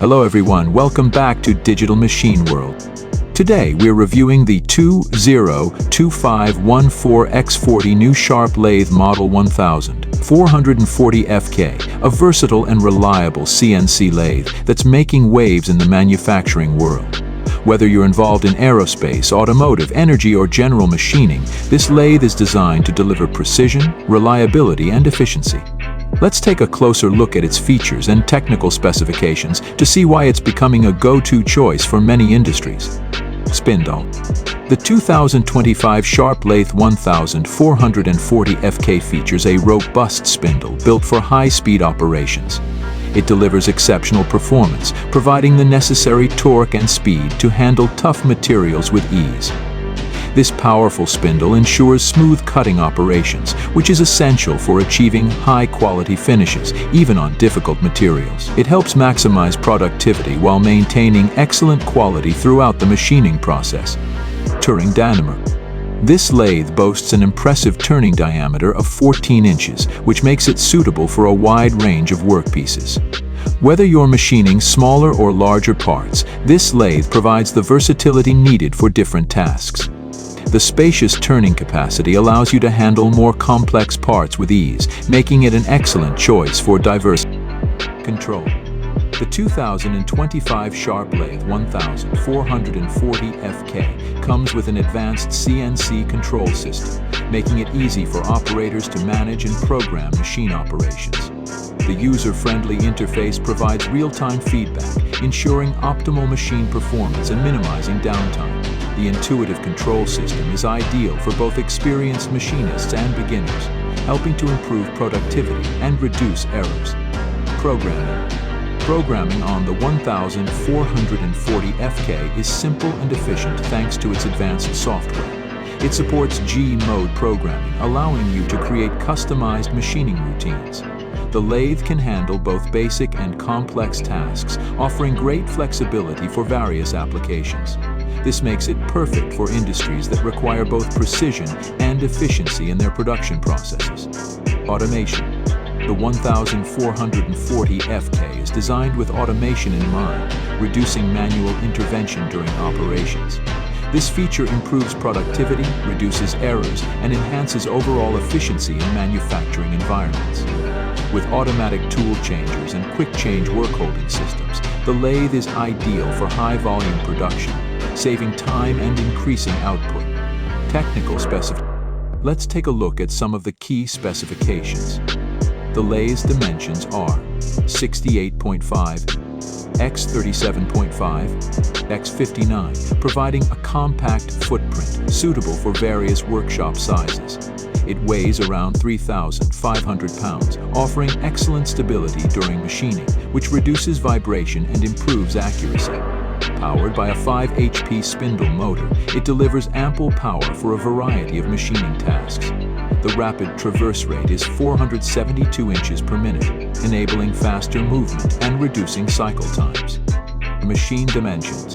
Hello everyone, welcome back to Digital Machine World. Today we're reviewing the 202514X40 new Sharp Lathe Model 1440F-K, a versatile and reliable CNC lathe that's making waves in the manufacturing world. Whether you're involved in aerospace, automotive, energy, or general machining, this lathe is designed to deliver precision, reliability, and efficiency. Let's take a closer look at its features and technical specifications to see why it's becoming a go-to choice for many industries. Spindle. The 2025 Sharp Lathe 1440F-K features a robust spindle built for high-speed operations. It delivers exceptional performance, providing the necessary torque and speed to handle tough materials with ease. This powerful spindle ensures smooth cutting operations, which is essential for achieving high-quality finishes, even on difficult materials. It helps maximize productivity while maintaining excellent quality throughout the machining process. Turning diameter. This lathe boasts an impressive turning diameter of 14 inches, which makes it suitable for a wide range of workpieces. Whether you're machining smaller or larger parts, this lathe provides the versatility needed for different tasks. The spacious turning capacity allows you to handle more complex parts with ease, making it an excellent choice for diverse control. The 2025 Sharp Lathe 1440F-K comes with an advanced CNC control system, making it easy for operators to manage and program machine operations. The user-friendly interface provides real-time feedback, ensuring optimal machine performance and minimizing downtime. The intuitive control system is ideal for both experienced machinists and beginners, helping to improve productivity and reduce errors. Programming on the 1440F-K is simple and efficient thanks to its advanced software. It supports G-mode programming, allowing you to create customized machining routines. The lathe can handle both basic and complex tasks, offering great flexibility for various applications. This makes it perfect for industries that require both precision and efficiency in their production processes. Automation. The 1440F-K is designed with automation in mind, reducing manual intervention during operations. This feature improves productivity, reduces errors, and enhances overall efficiency in manufacturing environments. With automatic tool changers and quick-change work-holding systems, the lathe is ideal for high-volume production, saving time and increasing output. Technical specifications. Let's take a look at some of the key specifications. The lathe's dimensions are 68.5 x 37.5 x 59, providing a compact footprint suitable for various workshop sizes. It weighs around 3,500 pounds, offering excellent stability during machining, which reduces vibration and improves accuracy. Powered by a 5 HP spindle motor, it delivers ample power for a variety of machining tasks. The rapid traverse rate is 472 inches per minute, enabling faster movement and reducing cycle times. Machine dimensions.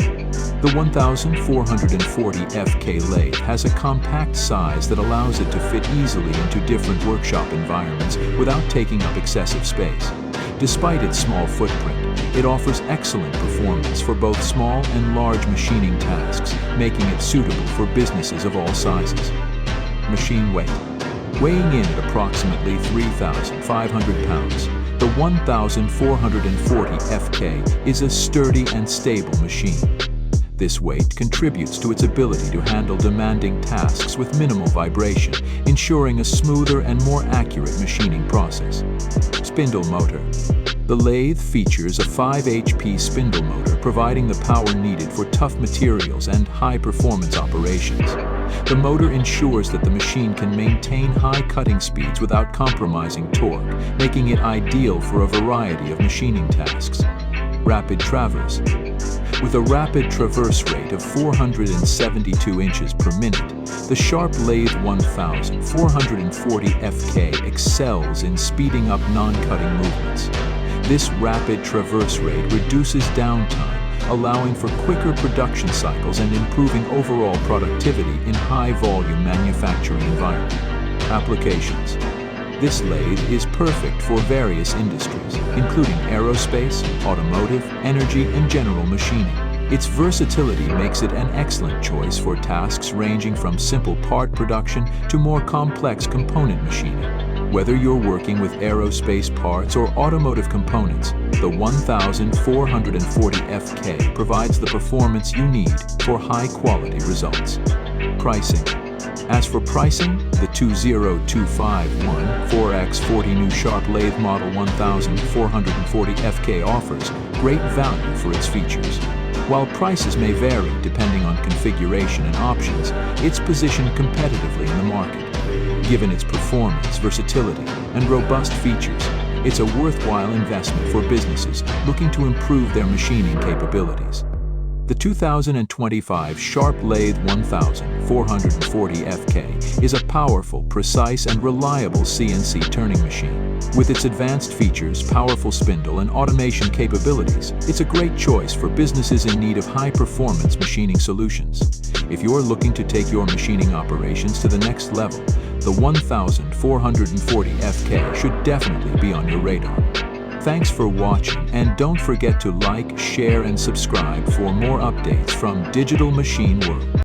The 1440F-K lathe has a compact size that allows it to fit easily into different workshop environments without taking up excessive space. Despite its small footprint, it offers excellent performance for both small and large machining tasks, making it suitable for businesses of all sizes. Machine weight. Weighing in at approximately 3,500 pounds, the 1440F-K is a sturdy and stable machine. This weight contributes to its ability to handle demanding tasks with minimal vibration, ensuring a smoother and more accurate machining process. Spindle motor. The lathe features a 5 HP spindle motor, providing the power needed for tough materials and high-performance operations. The motor ensures that the machine can maintain high cutting speeds without compromising torque, making it ideal for a variety of machining tasks. Rapid traverse. With a rapid traverse rate of 472 inches per minute, the Sharp Lathe 1440F-K excels in speeding up non-cutting movements. This rapid traverse rate reduces downtime, allowing for quicker production cycles and improving overall productivity in high-volume manufacturing environments. Applications. This lathe is perfect for various industries, including aerospace, automotive, energy, and general machining. Its versatility makes it an excellent choice for tasks ranging from simple part production to more complex component machining. Whether you're working with aerospace parts or automotive components, the 1440F-K provides the performance you need for high-quality results. Pricing. As for pricing, the 20251 4x40 new Sharp Lathe Model 1440F-K offers great value for its features. While prices may vary depending on configuration and options, it's positioned competitively in the market. Given its performance, versatility, and robust features, it's a worthwhile investment for businesses looking to improve their machining capabilities. The 2025 Sharp Lathe 1440F-K is a powerful, precise, and reliable CNC turning machine. With its advanced features, powerful spindle, and automation capabilities, it's a great choice for businesses in need of high-performance machining solutions. If you're looking to take your machining operations to the next level, the 1440F-K should definitely be on your radar. Thanks for watching, and don't forget to like, share, and subscribe for more updates from Digital Machine World.